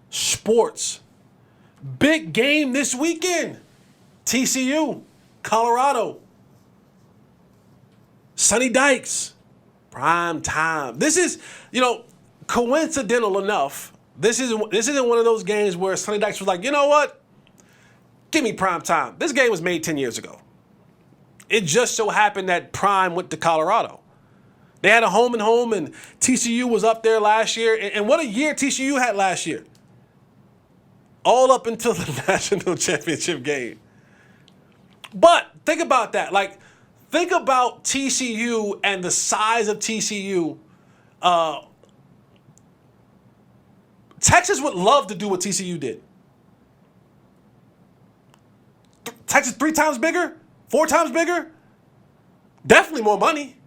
Sports. Big game this weekend. TCU, Colorado. Sonny Dykes, prime time. This is, coincidental enough. This isn't one of those games where Sonny Dykes was like, you know what? Give me prime time. This game was made 10 years ago. It just so happened that prime went to Colorado. They had a home and home, and TCU was up there last year. And what a year TCU had last year. All up until the national championship game. But think about that. Think about TCU and the size of TCU. Texas would love to do what TCU did. Texas 3 times bigger? 4 times bigger? Definitely more money.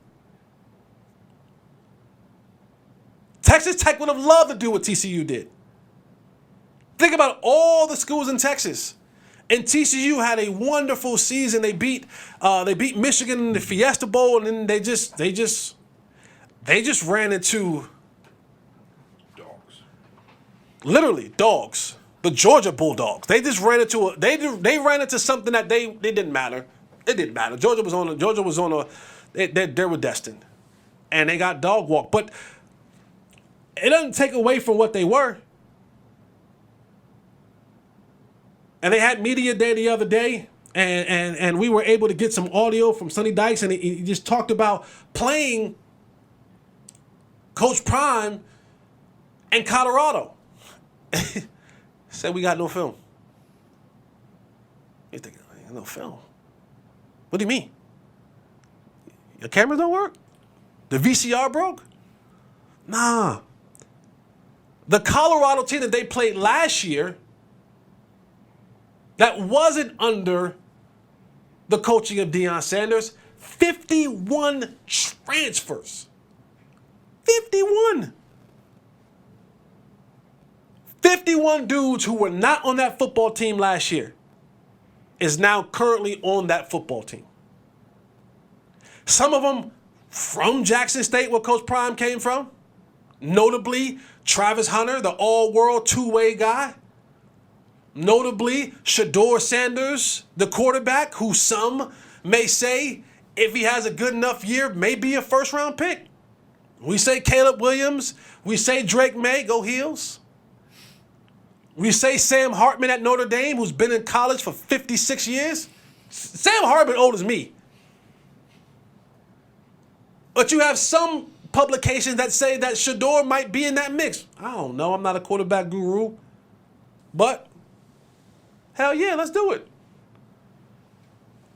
Texas Tech would have loved to do what TCU did. Think about all the schools in Texas. And TCU had a wonderful season. They beat Michigan in the Fiesta Bowl, and then they just ran into dogs. Literally dogs. The Georgia Bulldogs. They just ran into they ran into something that they didn't matter. It didn't matter. Georgia was on a they were destined. And they got dog walked. But it doesn't take away from what they were. And they had media day the other day, and we were able to get some audio from Sonny Dykes, and he just talked about playing Coach Prime in Colorado. Said we got no film. You're thinking, no film? What do you mean? Your cameras don't work? The VCR broke? Nah. The Colorado team that they played last year that wasn't under the coaching of Deion Sanders, 51 transfers. 51. 51 dudes who were not on that football team last year is now currently on that football team. Some of them from Jackson State, where Coach Prime came from. Notably, Travis Hunter, the all-world two-way guy. Notably, Shedeur Sanders, the quarterback, who some may say, if he has a good enough year, may be a first-round pick. We say Caleb Williams. We say Drake May, go Heels. We say Sam Hartman at Notre Dame, who's been in college for 56 years. Sam Hartman old as me. But you have some publications that say that Shedeur might be in that mix. I don't know. I'm not a quarterback guru. But hell yeah, let's do it.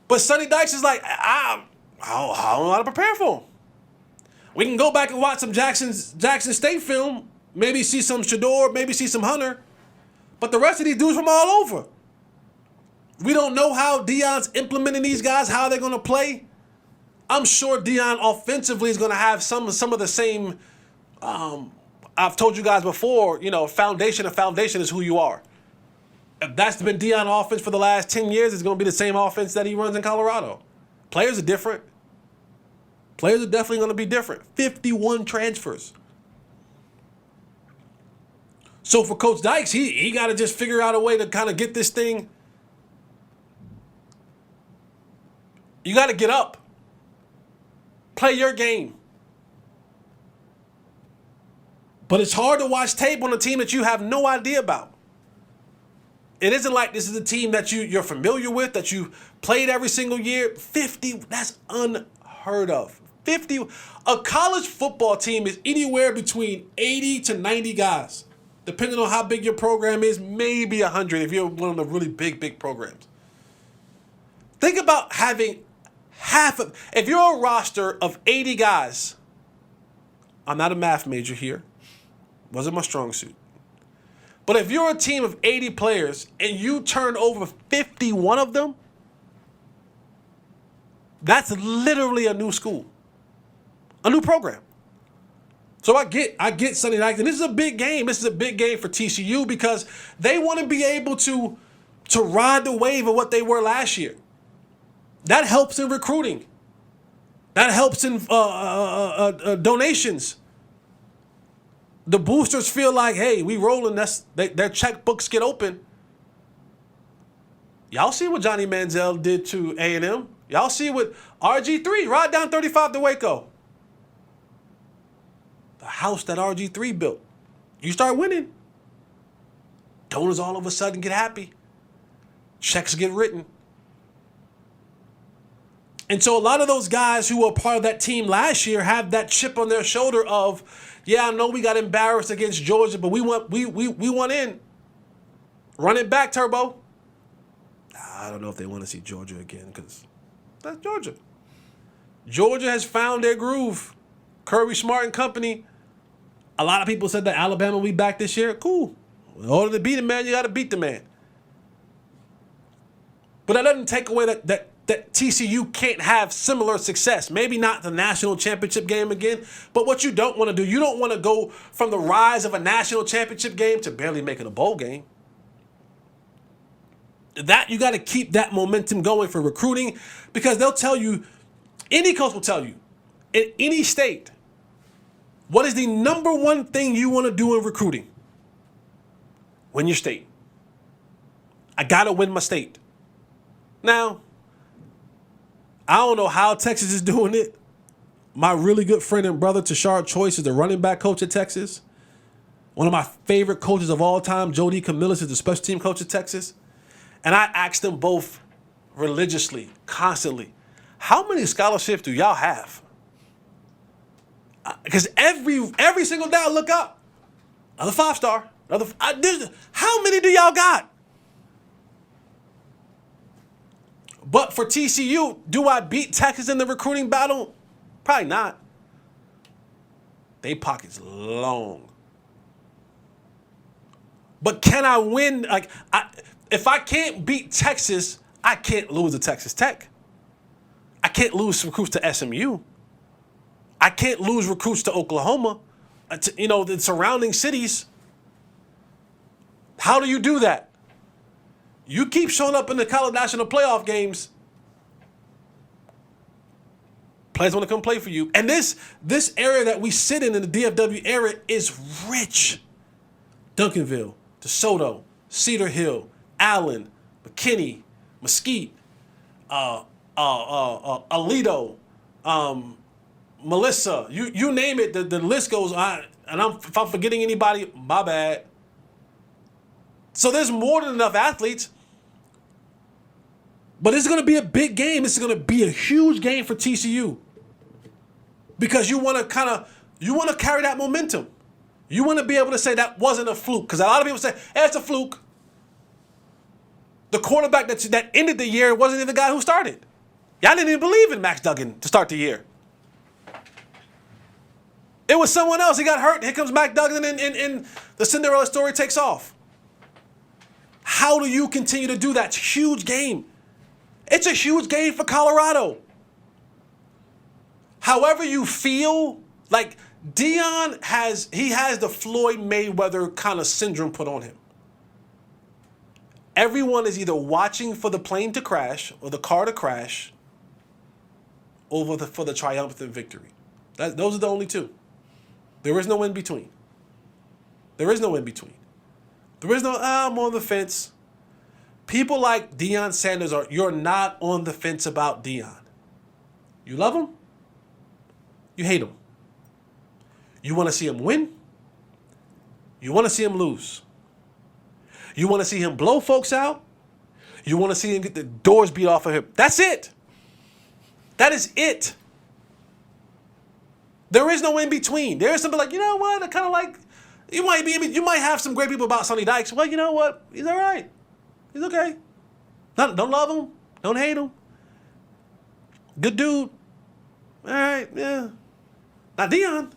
But Sonny Dykes is like, I don't know how to prepare for him. We can go back and watch some Jackson State film, maybe see some Shedeur, maybe see some Hunter. But the rest of these dudes from all over. We don't know how Deion's implementing these guys, how they're going to play. I'm sure Deion offensively is going to have some of the same, I've told you guys before, foundation is who you are. If that's been Deion offense for the last 10 years, it's going to be the same offense that he runs in Colorado. Players are different. Players are definitely going to be different. 51 transfers. So for Coach Dykes, he got to just figure out a way to kind of get this thing. You got to get up. Play your game. But it's hard to watch tape on a team that you have no idea about. It isn't like this is a team that you're familiar with, that you played every single year. 50, that's unheard of. 50, a college football team is anywhere between 80 to 90 guys. Depending on how big your program is, maybe 100 if you're one of the really big programs. Think about having if you're a roster of 80 guys, I'm not a math major here, wasn't my strong suit. But if you're a team of 80 players and you turn over 51 of them, that's literally a new school, a new program. So I get Sonny Dykes, and this is a big game. This is a big game for TCU because they want to be able to ride the wave of what they were last year. That helps in recruiting. That helps in donations. the boosters feel like, hey, we rolling. Their checkbooks get open. Y'all see what Johnny Manziel did to A&M. Y'all see what RG3, ride down 35 to Waco. The house that RG3 built. You start winning. Donors all of a sudden get happy. Checks get written. And so a lot of those guys who were part of that team last year have that chip on their shoulder of, yeah, I know we got embarrassed against Georgia, but we want in. Run it back, Turbo. I don't know if they want to see Georgia again because that's Georgia. Georgia has found their groove. Kirby Smart and company. A lot of people said that Alabama will be back this year. Cool. In order to beat a man, you got to beat the man. But that doesn't take away that TCU can't have similar success. Maybe not the national championship game again, but what you don't want to do, you don't want to go from the rise of a national championship game to barely making a bowl game. That you got to keep that momentum going for recruiting because they'll tell you, any coach will tell you, in any state, what is the number one thing you want to do in recruiting? Win your state. I got to win my state. Now, I don't know how Texas is doing it. My really good friend and brother, Tashard Choice, is the running back coach at Texas. One of my favorite coaches of all time, Jody Camillus, is the special team coach at Texas. And I asked them both religiously, constantly, how many scholarships do y'all have? Because every single day I look up, another 5-star, how many do y'all got? But for TCU, do I beat Texas in the recruiting battle? Probably not. They pockets long. But can I win? If I can't beat Texas, I can't lose to Texas Tech. I can't lose recruits to SMU. I can't lose recruits to Oklahoma, the surrounding cities. How do you do that? You keep showing up in the college national playoff games, players want to come play for you. And this area that we sit in the DFW area is rich. Duncanville, DeSoto, Cedar Hill, Allen, McKinney, Mesquite, Alito, Melissa, you name it, the list goes on. And if I'm forgetting anybody, my bad. So there's more than enough athletes. But it's going to be a big game. It's going to be a huge game for TCU. Because you want to carry that momentum. You want to be able to say that wasn't a fluke. Because a lot of people say, hey, it's a fluke. The quarterback that ended the year wasn't even the guy who started. Y'all didn't even believe in Max Duggan to start the year. It was someone else. He got hurt. Here comes Max Duggan and the Cinderella story takes off. How do you continue to do that? It's a huge game. It's a huge game for Colorado. However you feel, like Deion has the Floyd Mayweather kind of syndrome put on him. Everyone is either watching for the plane to crash or the car to crash for the triumphant victory. Those are the only two. There is no in between. There is no in between. There is no, I'm on the fence. People like Deion Sanders you're not on the fence about Deion. You love him. You hate him. You want to see him win. You want to see him lose. You want to see him blow folks out. You want to see him get the doors beat off of him. That's it. That is it. There is no in between. There is something like, you know what? I kind of like, you might have some great people about Sonny Dykes. Well, you know what? He's all right. He's okay. Don't love him. Don't hate him. Good dude. All right, yeah. Not Deion.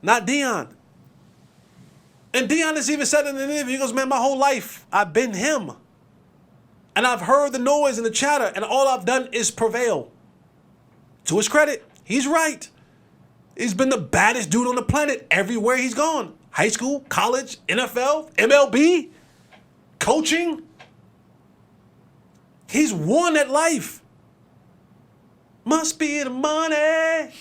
Not Deion. And Deion has even said in an interview, he goes, man, my whole life, I've been him. And I've heard the noise and the chatter, and all I've done is prevail. To his credit, he's right. He's been the baddest dude on the planet everywhere he's gone. High school, college, NFL, MLB, coaching. He's won at life. Must be the money.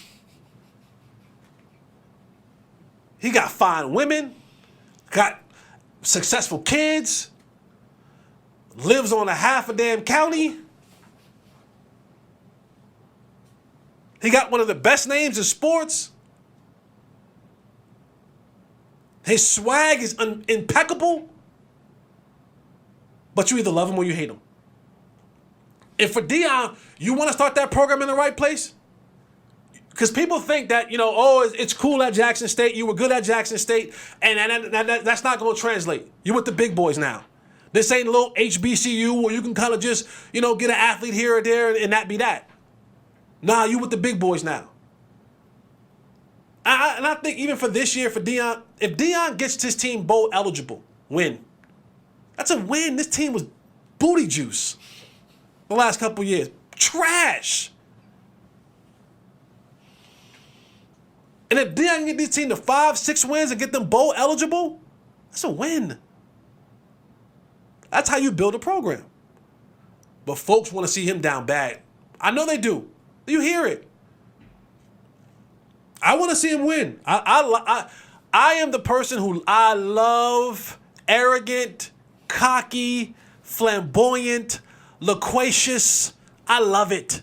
He got fine women, got successful kids, lives on a half a damn county. He got one of the best names in sports. His swag is impeccable. But you either love him or you hate him. And for Deion, you want to start that program in the right place? Because people think that, it's cool at Jackson State. You were good at Jackson State. And that's not going to translate. You're with the big boys now. This ain't a little HBCU where you can kind of just, get an athlete here or there and that be that. Nah, you with the big boys now. And I think even for this year, for Deion, if Deion gets his team bowl eligible, win. That's a win. This team was booty juice the last couple years. Trash. And if Deion can get this team to 5-6 wins and get them bowl eligible, that's a win. That's how you build a program. But folks want to see him down bad. I know they do. You hear it. I want to see him win. I am the person who I love arrogant, cocky, flamboyant, loquacious. I love it.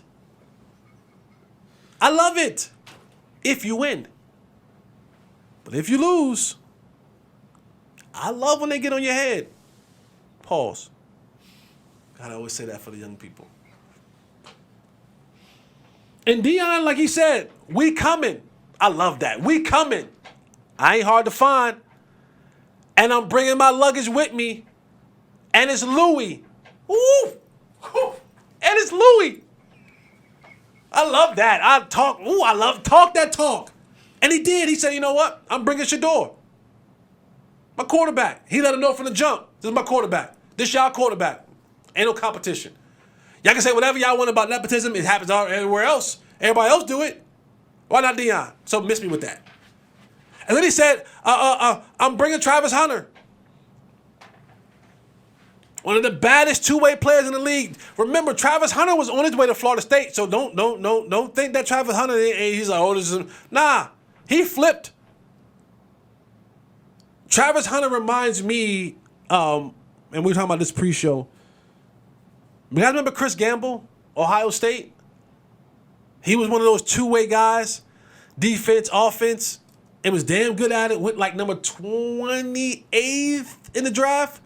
I love it if you win. But if you lose, I love when they get on your head. Pause. Gotta always say that for the young people. And Deion, like he said, we coming. I love that. We coming. I ain't hard to find. And I'm bringing my luggage with me. And it's Louis. Ooh. And it's Louis. I love that. I love talk that talk. And he did. He said, you know what? I'm bringing Shador. My quarterback. He let him know from the jump. This is my quarterback. This y'all quarterback. Ain't no competition. Y'all can say whatever y'all want about nepotism. It happens everywhere else. Everybody else do it. Why not Deion? So miss me with that. And then he said, I'm bringing Travis Hunter. One of the baddest two-way players in the league. Remember, Travis Hunter was on his way to Florida State, so don't think that Travis Hunter, he's like, this is... Nah, he flipped. Travis Hunter reminds me, and we were talking about this pre-show. You guys remember Chris Gamble, Ohio State? He was one of those two-way guys, defense, offense, and was damn good at it. Went like number 28th in the draft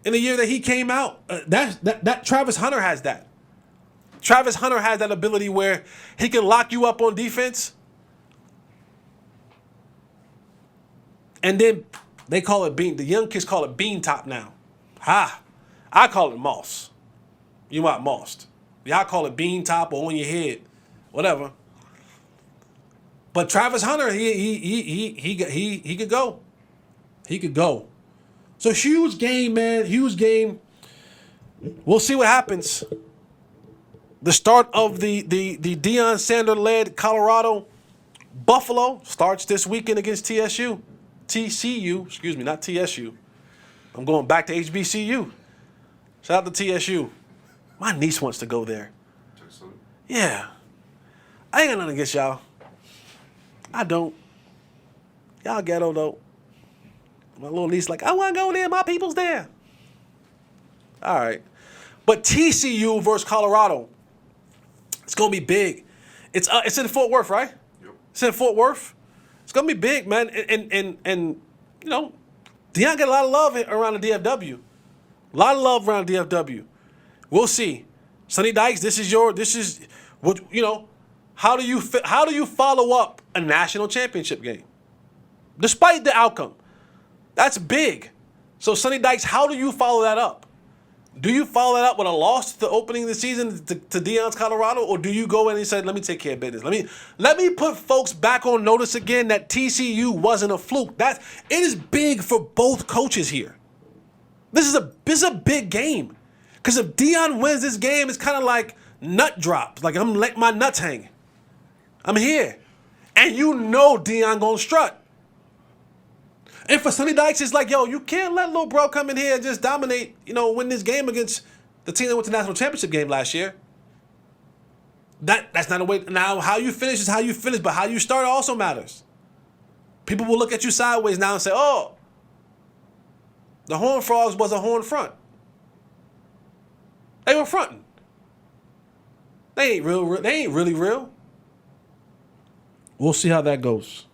in the year that he came out. That Travis Hunter has that. Travis Hunter has that ability where he can lock you up on defense, and then they call it bean. The young kids call it bean top now. I call it moss. You want mossed. Y'all call it bean top or on your head. Whatever. But Travis Hunter, he could go. He could go. So huge game, man. Huge game. We'll see what happens. The start of the Deion Sanders-led Colorado Buffalo starts this weekend against TCU. Excuse me, not TSU. I'm going back to HBCU. Shout out to TSU. My niece wants to go there. Yeah. I ain't got nothing against y'all. I don't. Y'all ghetto, though. My little niece like, I want to go there. My people's there. All right. But TCU versus Colorado. It's going to be big. It's in Fort Worth, right? Yep. It's in Fort Worth. It's going to be big, man. And Deion got a lot of love around the DFW. A lot of love around the DFW. We'll see. Sonny Dykes, this is what, how do you follow up a national championship game? Despite the outcome. That's big. So Sonny Dykes, how do you follow that up? Do you follow that up with a loss to the opening of the season to Deion's Colorado, or do you go in and say, let me take care of business? Let me put folks back on notice again that TCU wasn't a fluke. It is big for both coaches here. This is a big game. Because if Deion wins this game, it's kind of like nut drops. Like I'm letting my nuts hang. I'm here. And Deion gonna strut. And for Sonny Dykes, it's like, yo, you can't let little bro come in here and just dominate, win this game against the team that went to the national championship game last year. That's not a way. Now, how you finish is how you finish, but how you start also matters. People will look at you sideways now and say, oh, the Horned Frogs was a horn front. They were fronting. They ain't real. They ain't really real. We'll see how that goes.